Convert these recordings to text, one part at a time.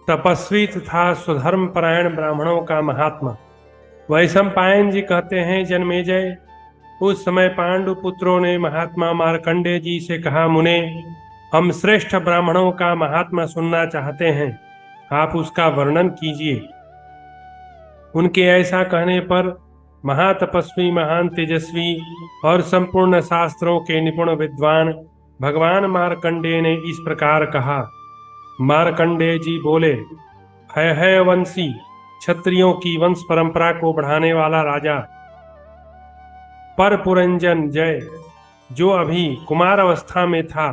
तपस्वी तथा स्वधर्म परायण ब्राह्मणों का महात्मा। वैशंपायन जी कहते हैं, जन्मेजय, उस समय पांडु पुत्रों ने महात्मा मार्कंडेय जी से कहा, मुने, हम श्रेष्ठ ब्राह्मणों का महात्मा सुनना चाहते हैं, आप उसका वर्णन कीजिए। उनके ऐसा कहने पर महातपस्वी, महान तेजस्वी और संपूर्ण शास्त्रों के निपुण विद्वान भगवान मार्कंडेय ने इस प्रकार कहा। मार्कंडेय जी बोले, है वंशी, क्षत्रियों की वंश परंपरा को बढ़ाने वाला राजा परपुरंजन जय, जो अभी कुमार अवस्था में था,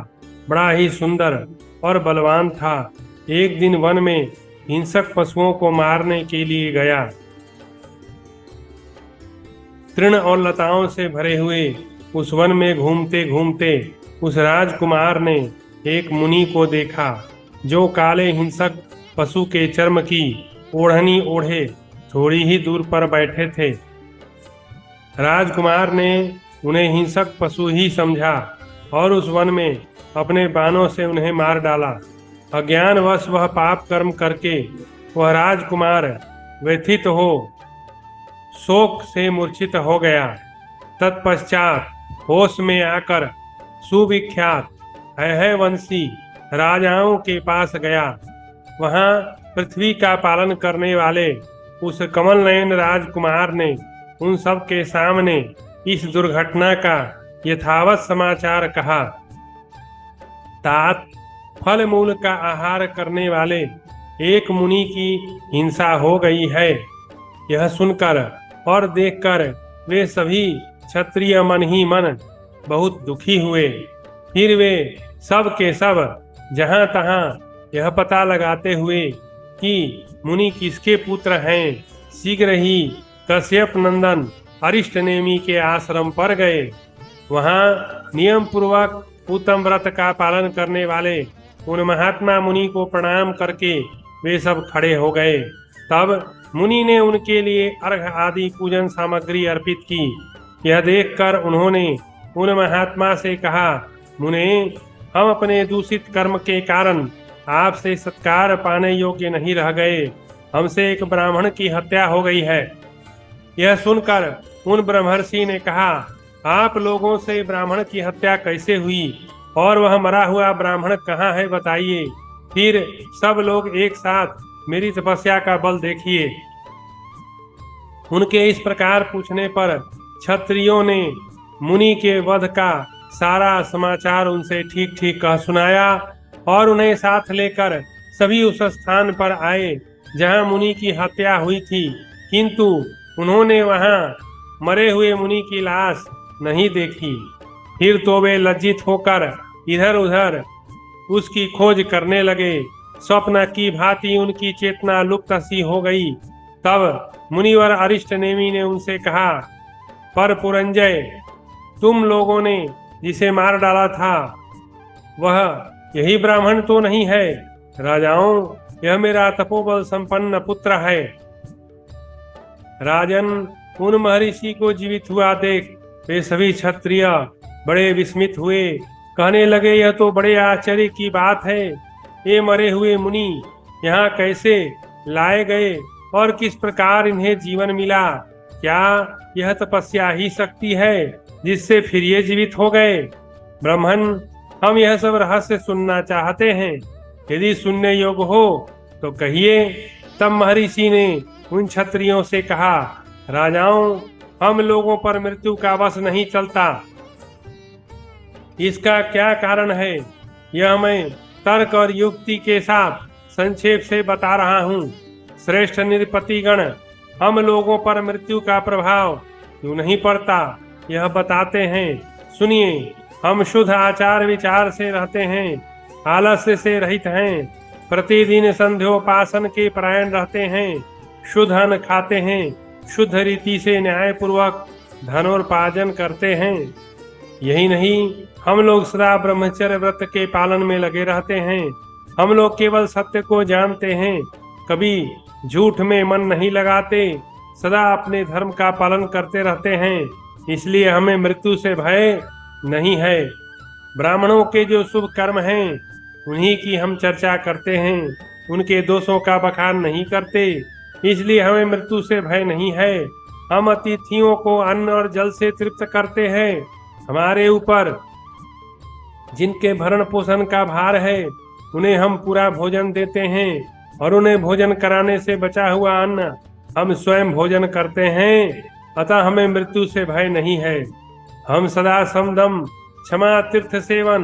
बड़ा ही सुंदर और बलवान था, एक दिन वन में हिंसक पशुओं को मारने के लिए गया। तृण और लताओं से भरे हुए उस वन में घूमते घूमते उस राजकुमार ने एक मुनि को देखा, जो काले हिंसक पशु के चर्म की ओढ़नी ओढ़े थोड़ी ही दूर पर बैठे थे। राजकुमार ने उन्हें हिंसक पशु ही समझा और उस वन में अपने बाणों से उन्हें मार डाला। अज्ञानवश वह पाप कर्म करके वह राजकुमार व्यथित हो शोक से मूर्छित हो गया। तत्पश्चात होश में आकर सुविख्यात है वंशी राजाओं के पास गया। वहां पृथ्वी का पालन करने वाले उस कमल नयन राजकुमार ने उन सब के सामने इस दुर्घटना का यथावत समाचार कहा। तात, फल मूल का आहार करने वाले एक मुनि की हिंसा हो गई है। यह सुनकर और देखकर वे सभी क्षत्रिय मन ही मन बहुत दुखी हुए। फिर वे सब के सब जहां तहां यह पता लगाते हुए कि मुनि किसके पुत्र हैं, शीघ्र ही कश्यप नंदन अरिष्टनेमि के आश्रम पर गए। वहां नियम पूर्वक उत्तम व्रत का पालन करने वाले उन महात्मा मुनि को प्रणाम करके वे सब खड़े हो गए। तब मुनि ने उनके लिए अर्घ आदि पूजन सामग्री अर्पित की। यह देखकर उन्होंने उन महात्मा से कहा, मुने, हम अपने दूषित कर्म के कारण आपसे सत्कार पाने योग्य नहीं रह गए। हमसे एक ब्राह्मण की हत्या हो गई है। यह सुनकर उन ब्रह्मर्षि ने कहा, आप लोगों से ब्राह्मण की हत्या कैसे हुई और वह मरा हुआ ब्राह्मण कहाँ है, बताइए। फिर सब लोग एक साथ मेरी तपस्या का बल देखिए। उनके इस प्रकार पूछने पर क्षत्रियों ने मुनि के वध का सारा समाचार उनसे ठीक ठीक कह सुनाया और उन्हें साथ लेकर सभी उस स्थान पर आए जहां मुनि की हत्या हुई थी, किंतु उन्होंने वहां मरे हुए मुनि की लाश नहीं देखी। फिर तो वे लज्जित होकर इधर उधर उसकी खोज करने लगे। स्वप्न की भांति उनकी चेतना लुप्त सी हो गई। तब मुनिवर अरिष्टनेमि ने उनसे कहा, पर पुरंजय, तुम लोगों ने जिसे मार डाला था वह यही ब्राह्मण तो नहीं है। राजाओं, यह मेरा तपोबल संपन्न पुत्र है। राजन, उन महर्षि को जीवित हुआ देख वे सभी क्षत्रिय बड़े विस्मित हुए। कहने लगे, यह तो बड़े आश्चर्य की बात है। ये मरे हुए मुनि यहाँ कैसे लाए गए और किस प्रकार इन्हें जीवन मिला? क्या यह तपस्या ही शक्ति है जिससे फिर ये जीवित हो गए? ब्राह्मण, हम यह सब रहस्य सुनना चाहते हैं। यदि सुनने योग्य हो तो कहिए। तब महर्षि ने उन क्षत्रियों से कहा, राजाओं, हम लोगों पर मृत्यु का वश नहीं चलता। इसका क्या कारण है, यह मैं तर्क और युक्ति के साथ संक्षेप से बता रहा हूँ। श्रेष्ठ निरपतिगण, हम लोगों पर मृत्यु का प्रभाव क्यों नहीं पड़ता, यह बताते हैं। सुनिए, हम शुद्ध आचार विचार से रहते हैं, आलस्य से रहित हैं, प्रतिदिन संध्योपासन के परायण रहते हैं, शुद्ध अन्न खाते हैं, शुद्ध रीति से न्याय पूर्वक धनोपार्जन करते हैं। यही नहीं, हम लोग सदा ब्रह्मचर्य व्रत के पालन में लगे रहते हैं। हम लोग केवल सत्य को जानते हैं, कभी झूठ में मन नहीं लगाते, सदा अपने धर्म का पालन करते रहते हैं। इसलिए हमें मृत्यु से भय नहीं है। ब्राह्मणों के जो शुभ कर्म हैं उन्हीं की हम चर्चा करते हैं। उनके दोषों का बखान नहीं करते, इसलिए हमें मृत्यु से भय नहीं है। हम अतिथियों को अन्न और जल से तृप्त करते हैं। हमारे ऊपर जिनके भरण पोषण का भार है उन्हें हम पूरा भोजन देते हैं, और उन्हें भोजन कराने से बचा हुआ अन्न हम स्वयं भोजन करते हैं। अतः हमें मृत्यु से भय नहीं है। हम सदा समदम, क्षमा, तीर्थ सेवन,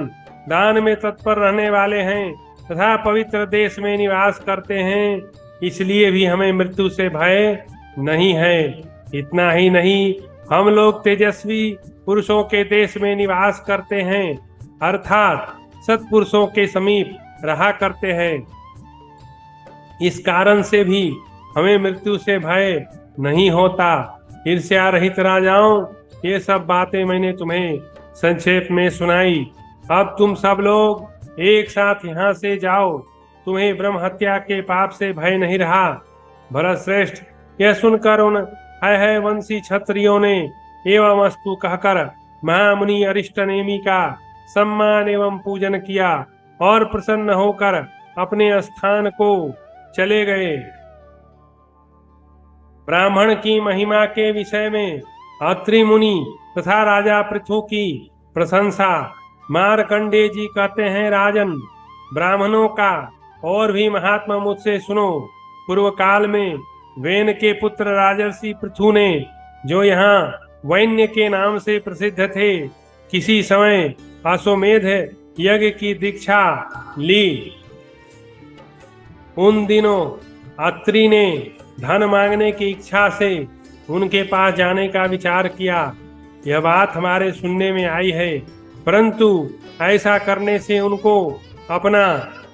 दान में तत्पर रहने वाले हैं तथा पवित्र देश में निवास करते हैं, इसलिए भी हमें मृत्यु से भय नहीं है। इतना ही नहीं, हम लोग तेजस्वी पुरुषों के देश में निवास करते हैं, अर्थात सत्पुरुषों के समीप रहा करते हैं। इस कारण से भी हमें मृत्यु से भय नहीं होता। ईर्ष्या रहित राजाओं, ये सब बातें मैंने तुम्हें संक्षेप में सुनाई। अब तुम सब लोग एक साथ यहाँ से जाओ। तुम्हें ब्रह्म हत्या के पाप से भय नहीं रहा। भरत श्रेष्ठ, यह सुनकर उन है वंशी क्षत्रियों ने एवं अस्तु कहकर महामुनि अरिष्टनेमि का सम्मान एवं पूजन किया और प्रसन्न होकर अपने स्थान को चले गए। ब्राह्मण की महिमा के विषय में अत्रि मुनि तथा राजा पृथु की प्रशंसा। मार्कंडेय जी कहते हैं, राजन, ब्राह्मणों का और भी महात्मा मुझसे सुनो। पूर्व काल में वेन के पुत्र राजर्षि पृथु ने, जो यहाँ वैन्य के नाम से प्रसिद्ध थे, किसी समय अश्वमेध यज्ञ की दीक्षा ली। उन दिनों अत्रि ने धन मांगने की इच्छा से उनके पास जाने का विचार किया। यह बात हमारे सुनने में आई है, परंतु ऐसा करने से उनको अपना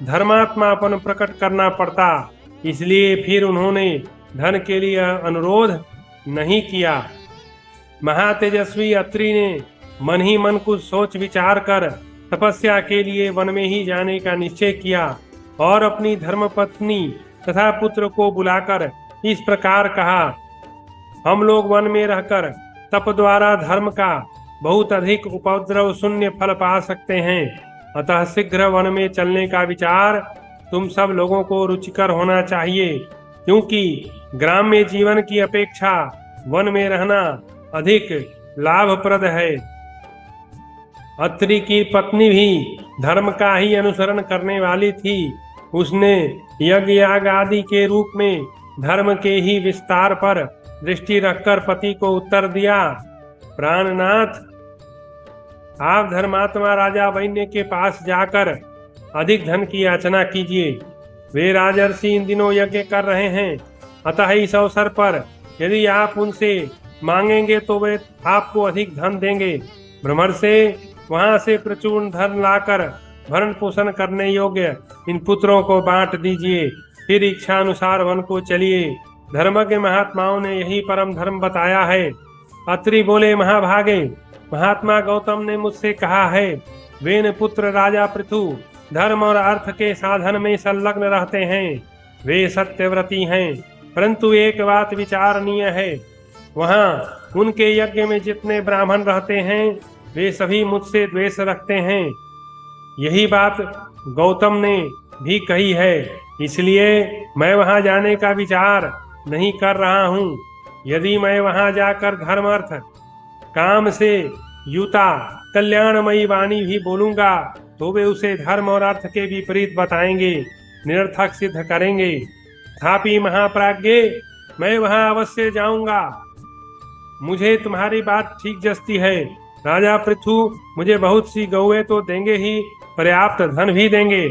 धर्मात्मापन प्रकट करना पड़ता, इसलिए फिर उन्होंने धन के लिए अनुरोध नहीं किया। महातेजस्वी अत्रि ने मन ही मन कुछ सोच विचार कर तपस्या के लिए वन में ही जाने का निश्चय किया और अपनी धर्मपत्नी तथा पुत्र को बुलाकर इस प्रकार कहा, हम लोग वन में रहकर तप द्वारा धर्म का बहुत अधिक उपद्रव शून्य फल पा सकते हैं। अतः शीघ्र वन में चलने का विचार तुम सब लोगों को रुचिकर होना चाहिए, क्योंकि ग्राम्य जीवन की अपेक्षा वन में रहना अधिक लाभप्रद है। अत्रि की पत्नी भी धर्म का ही अनुसरण करने वाली थी। उसने यज्ञ याग आदि के रूप में धर्म के ही विस्तार पर दृष्टि रखकर पति को उत्तर दिया, प्राणनाथ, आप धर्मात्मा राजा वैन्य के पास जाकर अधिक धन की याचना कीजिए। वे राजर्षि इन दिनों यज्ञ कर रहे हैं, अतः इस अवसर पर यदि आप उनसे मांगेंगे तो वे आपको अधिक धन देंगे। भ्रमर से वहां से प्रचुर धन लाकर भरण पोषण करने योग्य इन पुत्रों को बांट दीजिए। फिर इच्छा अनुसार वन को चलिए। धर्मज्ञ महात्माओं ने यही परम धर्म बताया है। अत्रि बोले, महाभागे, महात्मा गौतम ने मुझसे कहा है, वेन पुत्र राजा पृथु धर्म और अर्थ के साधन में संलग्न रहते हैं। वे सत्यव्रती हैं, परंतु एक बात विचारणीय है, वहाँ उनके यज्ञ में जितने ब्राह्मण रहते हैं वे सभी मुझसे द्वेष रखते हैं। यही बात गौतम ने भी कही है, इसलिए मैं वहां जाने का विचार नहीं कर रहा हूँ। यदि मैं वहां जाकर धर्म अर्थ काम से युता कल्याणमयी वाणी भी बोलूंगा तो वे उसे धर्म और अर्थ के विपरीत बताएंगे, निरर्थक सिद्ध करेंगे। तथापि महाप्राज्ञे, मैं वहां अवश्य जाऊंगा। मुझे तुम्हारी बात ठीक जचती है। राजा पृथु मुझे बहुत सी गौएं तो देंगे ही, पर्याप्त धन भी देंगे।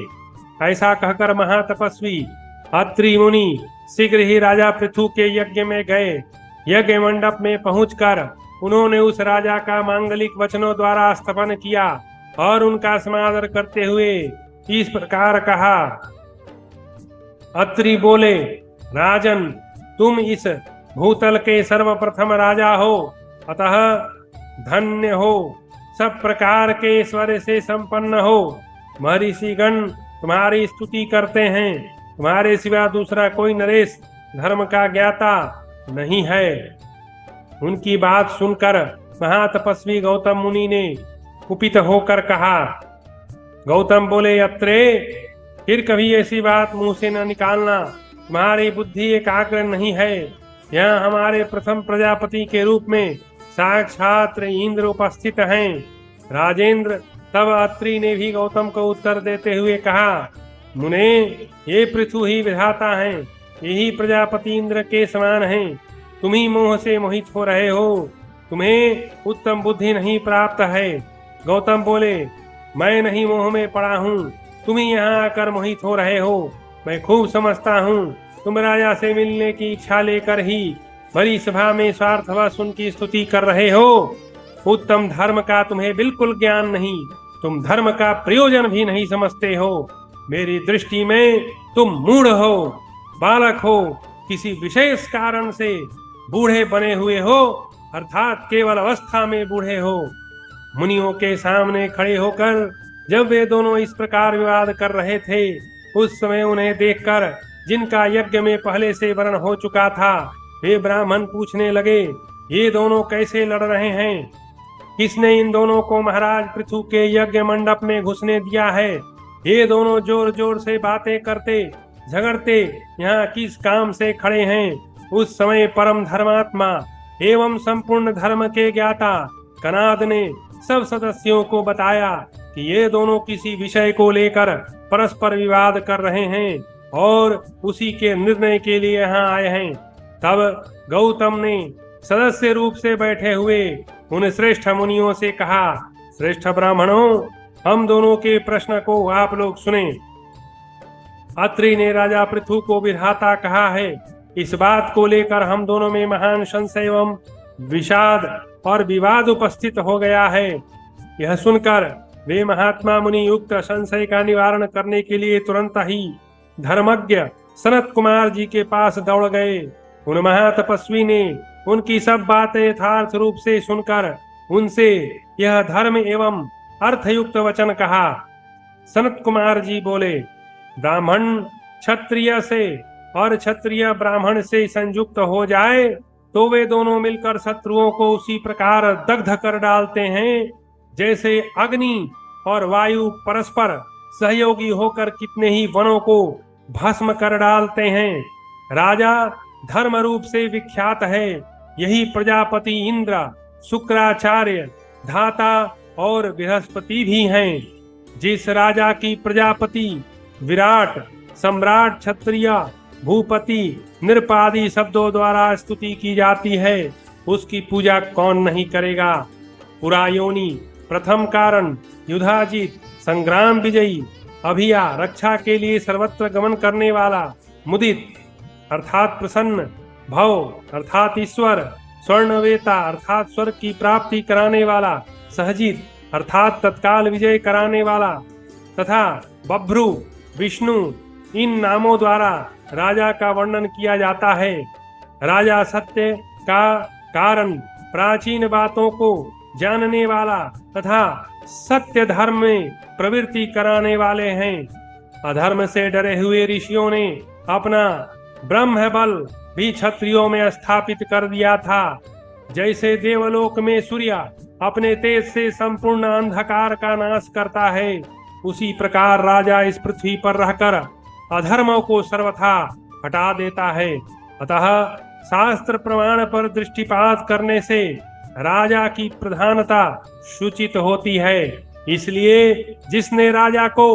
ऐसा कहकर महातपस्वी अत्रि मुनि शीघ्र ही राजा पृथु के यज्ञ में गए। यज्ञ मंडप में पहुंचकर उन्होंने उस राजा का मांगलिक वचनों द्वारा स्तपन किया और उनका समादर करते हुए इस प्रकार कहा। अत्रि बोले, राजन, तुम इस भूतल के सर्वप्रथम राजा हो, अतः धन्य हो, सब प्रकार के ऐश्वर्य से संपन्न हो। महर्षिगण तुम्हारी स्तुति करते हैं। तुम्हारे सिवा दूसरा कोई नरेश धर्म का ज्ञाता नहीं है। उनकी बात सुनकर महातपस्वी गौतम मुनि ने कुपित होकर कहा। गौतम बोले, अत्रे, फिर कभी ऐसी बात मुंह से न निकालना। तुम्हारी बुद्धि एकाग्र नहीं है। यहाँ हमारे प्रथम प्रजापति के रूप में साक्षात इंद्र उपस्थित हैं। राजेंद्र, तब अत्रि ने भी गौतम को उत्तर देते हुए कहा, मुने, ये पृथु ही विधाता हैं, यही प्रजापति इंद्र के समान हैं। तुम ही मोह से मोहित हो रहे हो, तुम्हें उत्तम बुद्धि नहीं प्राप्त है। गौतम बोले, मैं नहीं मोह में पड़ा हूँ, तुम ही यहाँ आकर मोहित हो रहे हो। मैं खूब समझता हूँ, तुम राजा से मिलने की इच्छा लेकर ही बड़ी सभा में स्वार्थवश उनकी स्तुति कर रहे हो। उत्तम धर्म का तुम्हें बिल्कुल ज्ञान नहीं, तुम धर्म का प्रयोजन भी नहीं समझते हो। मेरी दृष्टि में तुम मूढ़ हो, बालक हो, किसी विशेष कारण से बूढ़े बने हुए हो, अर्थात केवल अवस्था में बूढ़े हो। मुनियों के सामने खड़े होकर जब वे दोनों इस प्रकार विवाद कर रहे थे, उस समय उन्हें देखकर जिनका यज्ञ में पहले से वर्ण हो चुका था, वे ब्राह्मण पूछने लगे, ये दोनों कैसे लड़ रहे हैं? किसने इन दोनों को महाराज पृथु के यज्ञ मंडप में घुसने दिया है? ये दोनों जोर जोर से बातें करते झगड़ते यहाँ किस काम से खड़े हैं? उस समय परम धर्मात्मा एवं संपूर्ण धर्म के ज्ञाता कनाद ने सब सदस्यों को बताया कि ये दोनों किसी विषय को लेकर परस्पर विवाद कर रहे हैं और उसी के निर्णय के लिए यहाँ आए हैं। तब गौतम ने सदस्य रूप से बैठे हुए उन श्रेष्ठ मुनियों से कहा, श्रेष्ठ ब्राह्मणों, हम दोनों के प्रश्न को आप लोग सुने। अत्रि ने राजा पृथु को विधाता कहा है, इस बात को लेकर हम दोनों में महान संशय एवं विषाद और विवाद उपस्थित हो गया है। यह सुनकर वे महात्मा मुनि युक्त संशय का निवारण करने के लिए तुरंत ही धर्मज्ञ सनत कुमार जी के पास दौड़ गए। उन महातपस्वी ने उनकी सब बातें यथार्थ रूप से सुनकर उनसे यह धर्म एवं अर्थयुक्त वचन कहा। सनत कुमार जी बोले, ब्राह्मण क्षत्रिय से और क्षत्रिय ब्राह्मण से संयुक्त हो जाए तो वे दोनों मिलकर शत्रुओं को उसी प्रकार दग्ध कर डालते हैं जैसे अग्नि और वायु परस्पर सहयोगी होकर कितने ही वनों को भस्म कर डालते हैं। राजा धर्म रूप से विख्यात है, यही प्रजापति इंद्र, शुक्राचार्य, धाता और बृहस्पति भी हैं। जिस राजा की प्रजापति, विराट, सम्राट, क्षत्रिय, भूपति, नृपादि शब्दों द्वारा स्तुति की जाती है, उसकी पूजा कौन नहीं करेगा। पुरायोनि, प्रथम कारण, युधाजित, संग्राम विजयी, अभिया, रक्षा के लिए सर्वत्र गमन करने वाला, मुदित अर्थात प्रसन्न, भव अर्थात ईश्वर, स्वर्णवेता अर्थात स्वर्ग की प्राप्ति कराने वाला, सहजित अर्थात तत्काल विजय कराने वाला तथा बभ्रु, विष्णु, इन नामों द्वारा राजा का वर्णन किया जाता है। राजा सत्य का कारण, प्राचीन बातों को जानने वाला तथा सत्य धर्म में प्रवृत्ति कराने वाले हैं। अधर्म से डरे हुए ऋषियों ने अपना ब्रह्म बल भी क्षत्रियों में स्थापित कर दिया था। जैसे देवलोक में सूर्य अपने तेज से संपूर्ण अंधकार का नाश करता है, उसी प्रकार राजा इस पृथ्वी पर रहकर अधर्मों को सर्वथा हटा देता है। अतः शास्त्र प्रमाण पर दृष्टिपात करने से राजा की प्रधानता सूचित होती है। इसलिए जिसने राजा को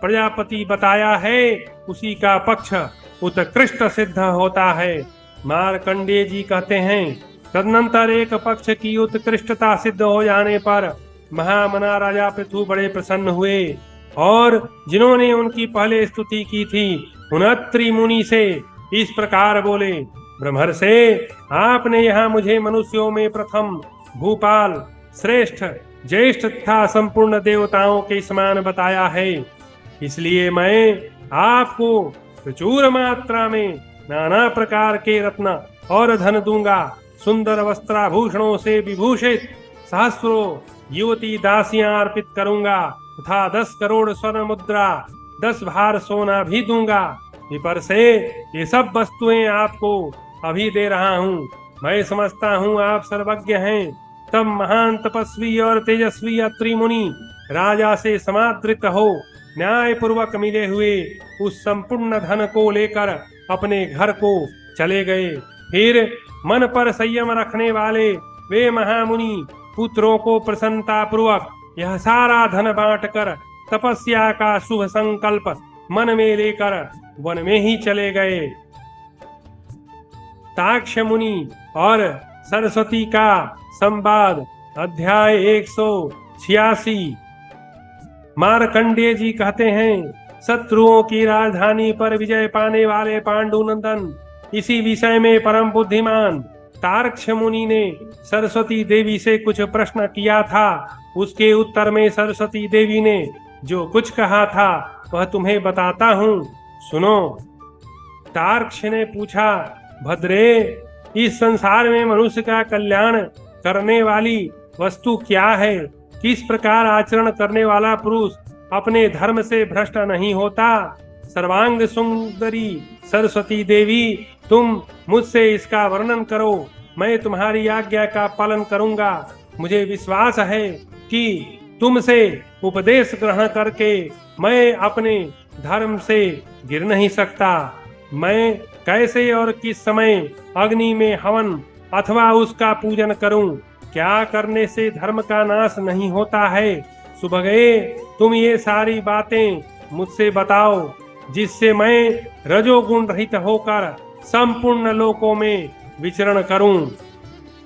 प्रजापति बताया है, उसी का पक्ष उत्कृष्ट सिद्ध होता है। मार्कंडेय जी कहते हैं, तदनंतर एक पक्ष की उत्कृष्टता सिद्ध हो जाने पर महामना राजा पृथु बड़े प्रसन्न हुए और जिन्होंने उनकी पहले स्तुति की थी, उन अत्रि मुनि से इस प्रकार बोले, ब्रह्मर्षे, आपने यहाँ मुझे मनुष्यों में प्रथम, भूपाल, श्रेष्ठ, ज्येष्ठ तथा संपूर्ण देवताओं के समान बताया है। इसलिए मैं आपको प्रचुर मात्रा में नाना प्रकार के रत्न और धन दूंगा। सुंदर वस्त्राभूषणों से विभूषित सहस्रों युवती दासियां अर्पित करूंगा तथा 10 करोड़ स्वर्ण मुद्रा, 10 भार सोना भी दूंगा। विपर से ये सब वस्तुएं आपको अभी दे रहा हूँ। मैं समझता हूँ आप सर्वज्ञ हैं। तब महान तपस्वी और तेजस्वी अत्रि मुनि राजा से समादृत हो न्याय पूर्वक मिले हुए उस संपूर्ण धन को लेकर अपने घर को चले गए। फिर मन पर संयम रखने वाले वे महामुनि पुत्रों को प्रसन्नता पूर्वक यह सारा धन बांटकर तपस्या का शुभ संकल्प मन में लेकर वन में ही चले गए। ताक्ष मुनि और सरस्वती का संवाद, अध्याय 186। मार्कंडेय जी कहते हैं, शत्रुओं की राजधानी पर विजय पाने वाले पांडुनंदन, इसी विषय में परम बुद्धिमान तार्क्ष मुनि ने सरस्वती देवी से कुछ प्रश्न किया था। उसके उत्तर में सरस्वती देवी ने जो कुछ कहा था वह तुम्हें बताता हूँ, सुनो। तार्क्ष ने पूछा, भद्रे, इस संसार में मनुष्य का कल्याण करने वाली वस्तु क्या है? किस प्रकार आचरण करने वाला पुरुष अपने धर्म से भ्रष्ट नहीं होता? सर्वांग सुंदरी सरस्वती देवी, तुम मुझसे इसका वर्णन करो, मैं तुम्हारी आज्ञा का पालन करूंगा। मुझे विश्वास है कि तुमसे उपदेश ग्रहण करके मैं अपने धर्म से गिर नहीं सकता। मैं कैसे और किस समय अग्नि में हवन अथवा उसका पूजन करूं? क्या करने से धर्म का नाश नहीं होता है? सुभगे, तुम ये सारी बातें मुझसे बताओ, जिससे मैं रजोगुण रहित होकर संपूर्ण लोकों में विचरण करूं।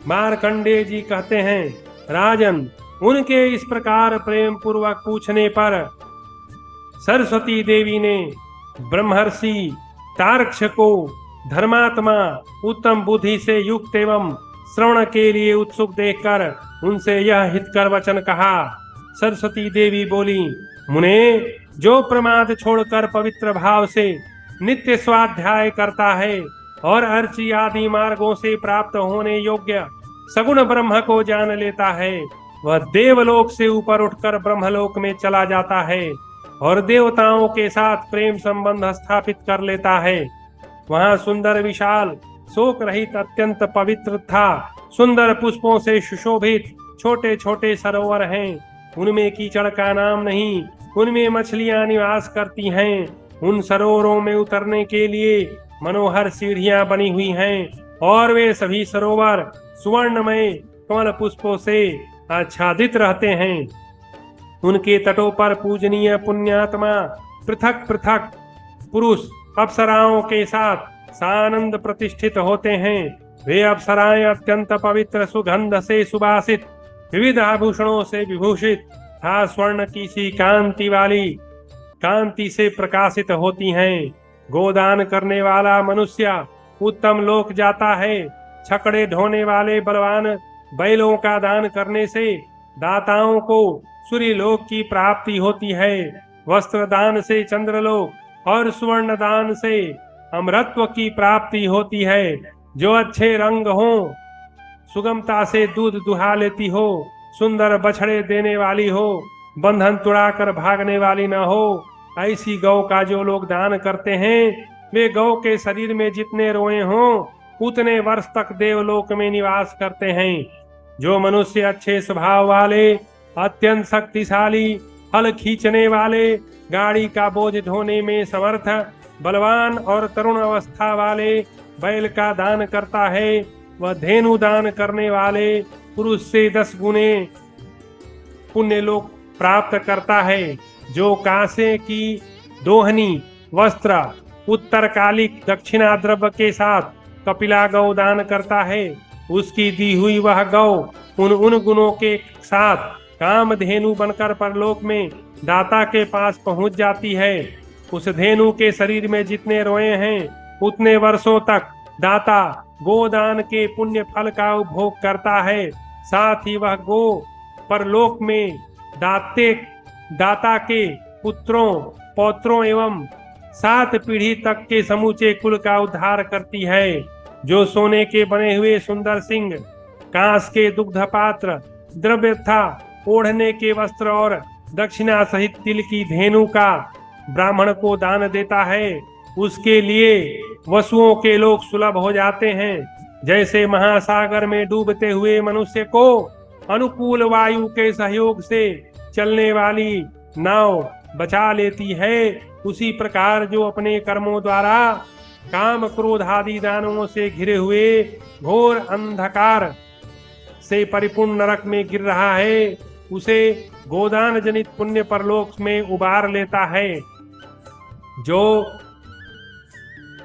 मार्कंडेय जी कहते हैं, राजन, उनके इस प्रकार प्रेम पूर्वक पूछने पर सरस्वती देवी ने ब्रह्मर्षि तार्क्ष को धर्मात्मा, उत्तम बुद्धि से युक्त एवं श्रवण के लिए उत्सुक देखकर उनसे यह हितकर वचन कहा। सरस्वती देवी बोली, मुने, जो प्रमाद छोड़कर पवित्र भाव से नित्य स्वाध्याय करता है और अर्ची आदि मार्गों से प्राप्त होने योग्य सगुण ब्रह्म को जान लेता है, वह देवलोक से ऊपर उठकर ब्रह्मलोक में चला जाता है और देवताओं के साथ प्रेम संबंध स्थापित कर लेता है। वहाँ सुंदर, विशाल, शोक रहित, अत्यंत पवित्र था सुंदर पुष्पों से सुशोभित छोटे छोटे सरोवर हैं। उनमें कीचड़ का नाम नहीं, उनमें मछलियां निवास करती हैं। उन सरोवरों में उतरने के लिए मनोहर सीढ़ियां बनी हुई हैं और वे सभी सरोवर सुवर्णमय कमल पुष्पों से आच्छादित रहते हैं। उनके तटों पर पूजनीय पुण्यात्मा पृथक पृथक पुरुष अप्सराओं के साथ सानंद प्रतिष्ठित होते हैं। वे अप्सराएं अत्यंत पवित्र, सुगंध से सुवासित, विविध आभूषणों से विभूषित तथा स्वर्ण की सी कांति वाली कांति से प्रकाशित होती हैं। गोदान करने वाला मनुष्य उत्तम लोक जाता है। छकड़े ढोने वाले बलवान बैलों का दान करने से दाताओं को सूर्य लोक की प्राप्ति होती है। वस्त्र दान से चंद्रलोक और स्वर्ण दान से अमरत्व की प्राप्ति होती है। जो अच्छे रंग हो, सुगमता से दूध दुहा लेती हो, सुंदर बछड़े देने वाली हो, बंधन तुड़ाकर भागने वाली न हो, ऐसी गौ का जो लोग दान करते हैं, वे गौ के शरीर में जितने रोए हों उतने वर्ष तक देवलोक में निवास करते हैं। जो मनुष्य अच्छे स्वभाव वाले, अत्यंत शक्तिशाली, हल खींचने वाले, गाड़ी का बोझ ढोने में समर्थ, बलवान और तरुण अवस्था वाले बैल का दान करता है, वह धेनु दान करने वाले पुरुष से 10 गुने पुण्य लोक प्राप्त करता है। जो कांसे की दोहनी वस्त्र उत्तरकालिक दक्षिणा द्रव्य के साथ कपिला गौ दान करता है, उसकी दी हुई वह गौ उन गुणों के साथ कामधेनु बनकर परलोक में दाता के पास पहुंच जाती है। उस धेनु के शरीर में जितने रोए हैं उतने वर्षों तक दाता गोदान के पुण्य फल का उपभोग करता है। साथ ही वह गो परलोक में दाता के पुत्रों, पौत्रों एवं 7 पीढ़ी तक के समूचे कुल का उद्धार करती है। जो सोने के बने हुए सुंदर सिंह, कांस के दुग्ध पात्र, द्रव्य था ओढ़ने के वस्त्र और दक्षिणा सहित तिल की धेनु का ब्राह्मण को दान देता है, उसके लिए वसुओं के लोग सुलभ हो जाते हैं। जैसे महासागर में डूबते हुए मनुष्य को अनुकूल वायु के सहयोग से चलने वाली नाव बचा लेती है, उसी प्रकार जो अपने कर्मों द्वारा काम क्रोध आदि दानवों से घिरे हुए घोर अंधकार से परिपूर्ण नरक में गिर रहा है, उसे गोदान जनित पुण्य परलोक में उबार लेता है। जो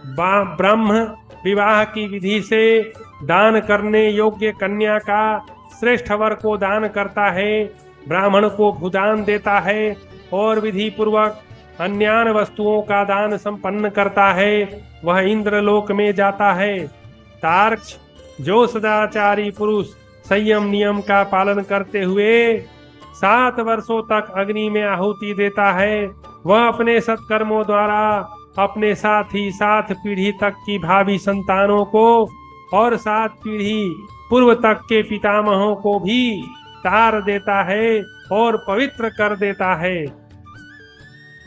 ब्रह्म विवाह की विधि से दान करने योग्य कन्या का श्रेष्ठ वर को दान करता है, ब्राह्मण को भूदान देता है और विधि पूर्वक अन्यान वस्तुओं का दान संपन्न करता है, वह इंद्रलोक में जाता है। तार्क्ष, जो सदाचारी पुरुष संयम नियम का पालन करते हुए 7 वर्षों तक अग्नि में आहुति देता है, वह अपने सत्कर्मों द्वारा अपने साथ ही 7 पीढ़ी तक की भावी संतानों को और 7 पीढ़ी पूर्व तक के पितामहों को भी तार देता है और पवित्र कर देता है।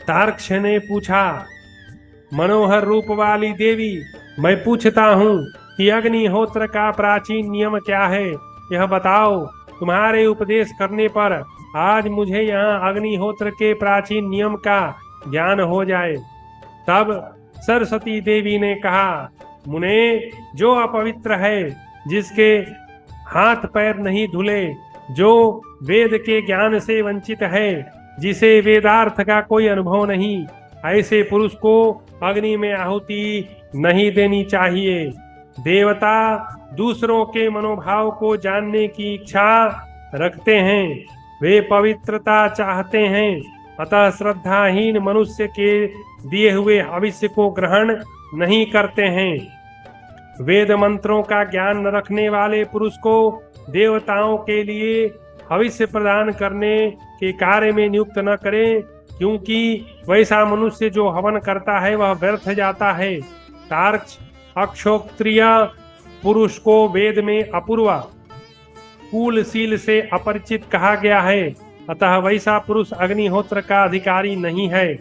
तार्क्ष ने पूछा, मनोहर रूप वाली देवी, मैं पूछता हूँ कि अग्निहोत्र का प्राचीन नियम क्या है, यह बताओ। तुम्हारे उपदेश करने पर आज मुझे यहाँ अग्निहोत्र के प्राचीन नियम का ज्ञान हो जाए। तब सरस्वती देवी ने कहा, मुने, जो अपवित्र है, जिसके हाथ पैर नहीं धुले, जो वेद के ज्ञान से वंचित है, जिसे वेदार्थ का कोई अनुभव नहीं, ऐसे पुरुष को अग्नि में आहुति नहीं देनी चाहिए। देवता दूसरों के मनोभाव को जानने की इच्छा रखते हैं, वे पवित्रता चाहते हैं, अतः श्रद्धाहीन मनुष्य के दिए हुए हविष्य को ग्रहण नहीं करते हैं। वेद मंत्रों का ज्ञान न रखने वाले पुरुष को देवताओं के लिए हविष्य प्रदान करने के कार्य में नियुक्त न करें, क्योंकि वैसा मनुष्य जो हवन करता है वह व्यर्थ जाता है। तार्क्ष, अक्षोत्रिय पुरुष को वेद में अपूर्व कुलशील से अपरिचित कहा गया है, अतः वैसा पुरुष अग्निहोत्र का अधिकारी नहीं है।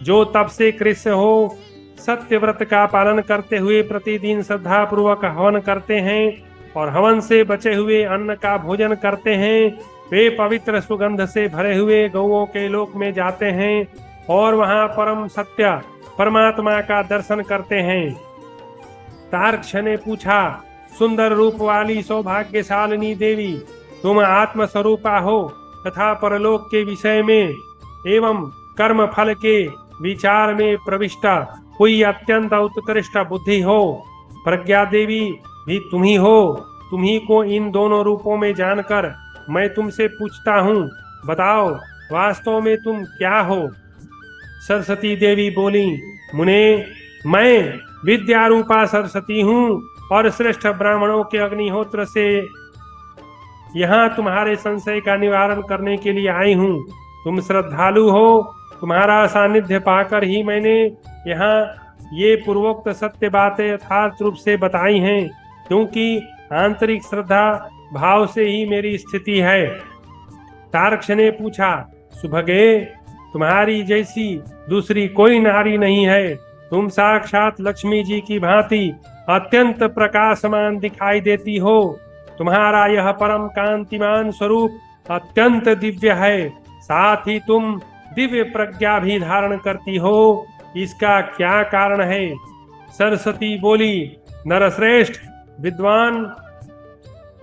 जो तप से कृष्ण हो, सत्य व्रत का पालन करते हुए प्रतिदिन श्रद्धा पूर्वक हवन करते हैं और हवन से बचे हुए अन्न का भोजन करते हैं, वे पवित्र सुगंध से भरे हुए गौओं के लोक में जाते हैं और वहां परम सत्य परमात्मा का दर्शन करते हैं। तार्क्ष ने पूछा, सुंदर रूप वाली सौभाग्यशालिनी देवी, तुम आत्मस्वरूपा हो तथा परलोक के विषय में एवं कर्म फल के विचार में प्रविष्टा कोई अत्यंत उत्कृष्ट बुद्धि हो। प्रज्ञा देवी भी तुम ही हो। तुम्ही को इन दोनों रूपों में जानकर मैं तुमसे पूछता हूँ, बताओ वास्तव में तुम क्या हो। सरस्वती देवी बोली, मुने, मैं विद्या रूपा सरस्वती हूँ और श्रेष्ठ ब्राह्मणों के अग्निहोत्र से यहाँ तुम्हारे संशय का निवारण करने के लिए आई हूँ। तुम श्रद्धालु हो, तुम्हारा सानिध्य पाकर ही मैंने यहाँ ये पूर्वोक्त सत्य बातें यथार्थ रूप से बताई हैं, क्योंकि आंतरिक श्रद्धा भाव से ही मेरी स्थिति है। तार्क्ष ने पूछा, सुभगे, तुम्हारी जैसी दूसरी कोई नारी नहीं है। तुम साक्षात लक्ष्मी जी की भांति अत्यंत प्रकाशमान दिखाई देती हो। तुम्हारा यह परम कांतिमान स्वरूप अत्यंत दिव्य है, साथ ही तुम दिव्य प्रज्ञा भी धारण करती हो। इसका क्या कारण है? सरस्वती बोली, नरश्रेष्ठ विद्वान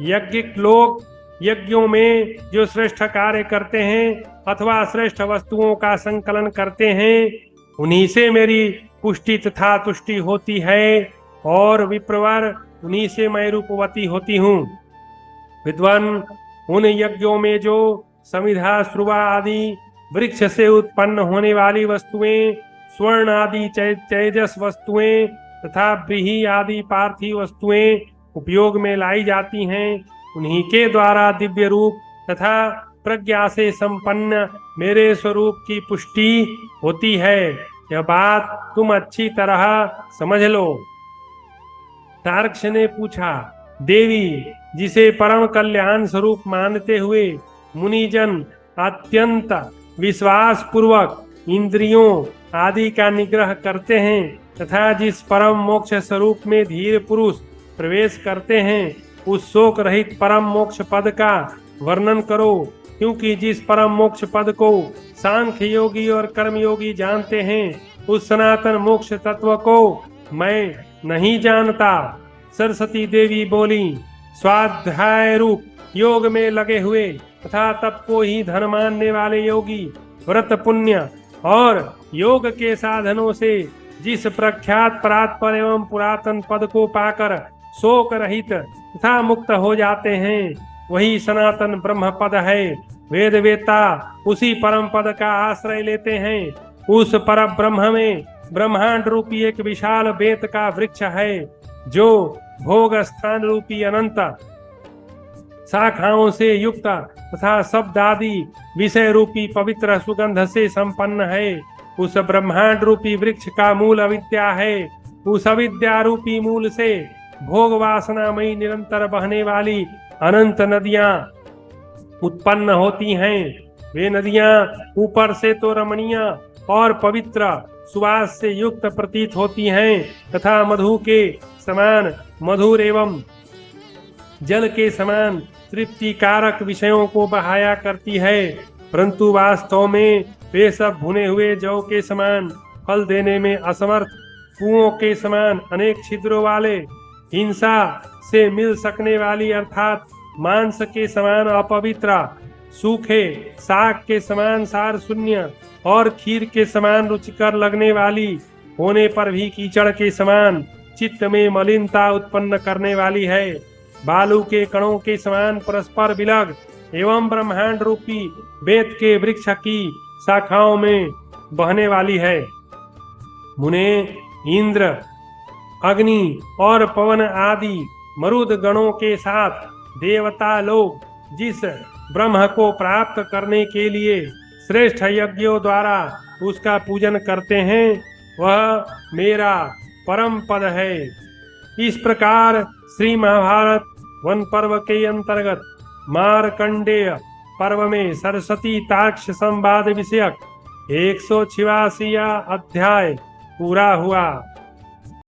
यज्ञिक लोग यज्ञों में जो श्रेष्ठ कार्य करते हैं अथवा श्रेष्ठ वस्तुओं का संकलन करते हैं, उन्हीं से मेरी पुष्टि तथा तुष्टि होती है और विप्रवर उन्हीं से मैं रूपवती होती हूँ। विद्वान उन यज्ञों में जो समिधा, श्रुवा आदि वृक्ष से उत्पन्न होने वाली वस्तुएं, स्वर्ण आदि तेजस वस्तुएं तथा ब्रीहि आदि पार्थिव वस्तुएं उपयोग में लाई जाती हैं, उन्हीं के द्वारा दिव्य रूप तथा प्रज्ञा से संपन्न मेरे स्वरूप की पुष्टि होती है। यह बात तुम अच्छी तरह समझ लो। तार्क्ष ने पूछा, देवी, जिसे परम कल्याण स्वरूप मानते हुए मुनिजन अत्यंत विश्वास पूर्वक इंद्रियों आदि का निग्रह करते हैं तथा जिस परम मोक्ष स्वरूप में धीर पुरुष प्रवेश करते हैं, उस शोक रहित परम मोक्ष पद का वर्णन करो। क्योंकि जिस परम मोक्ष पद को सांख्य योगी और कर्म योगी जानते हैं, उस सनातन मोक्ष तत्व को मैं नहीं जानता। सरस्वती देवी बोली, स्वाध्याय रूप योग में लगे हुए तथा तप को ही धन मानने वाले योगी व्रत पुण्य और योग के साधनों से जिस प्रख्यात परात्पर एवं पुरातन पद को पाकर शोक रहित तथा मुक्त हो जाते हैं, वही सनातन ब्रह्म पद है। वेद वेत्ता उसी परम पद का आश्रय लेते हैं। उस पर ब्रह्म में ब्रह्मांड रूपी एक विशाल बेत का वृक्ष है, जो भोग स्थान रूपी अनंत शाखाओं से युक्त तथा शब्द आदि विषय रूपी पवित्र सुगंध से संपन्न है। उस ब्रह्मांड रूपी वृक्ष का मूल अविद्या है। उस अविद्या रूपी मूल से भोग वासनामयी निरंतर बहने वाली अनंत नदियां उत्पन्न होती हैं। वे नदियां ऊपर से तो रमणीय और पवित्र सुवास से युक्त प्रतीत होती हैं तथा मधु के समान मधुर एवं जल के समान तृप्तिकारक विषयों को बहाया करती है, परंतु वास्तव में वे सब भुने हुए जौ के समान फल देने में असमर्थ, कुओं के समान अनेक छिद्रों वाले, हिंसा से मिल सकने वाली अर्थात मांस के समान अपवित्र, सूखे साग के समान सार शून्य और खीर के समान रुचिकर लगने वाली होने पर भी कीचड़ के समान चित्त में मलिनता उत्पन्न करने वाली है, बालू के कणों के समान परस्पर विलग एवं ब्रह्मांड रूपी बेत के वृक्ष की शाखाओं में बहने वाली है। मुने इंद्र, अग्नि और पवन आदि मरुद गणों के साथ देवता लोग जिस ब्रह्म को प्राप्त करने के लिए श्रेष्ठ यज्ञों द्वारा उसका पूजन करते हैं, वह मेरा परम पद है। इस प्रकार श्री महाभारत वन पर्व के अंतर्गत मार्कंडेय पर्व में सरस्वती ताक्ष संवाद विषयक 186वां अध्याय पूरा हुआ।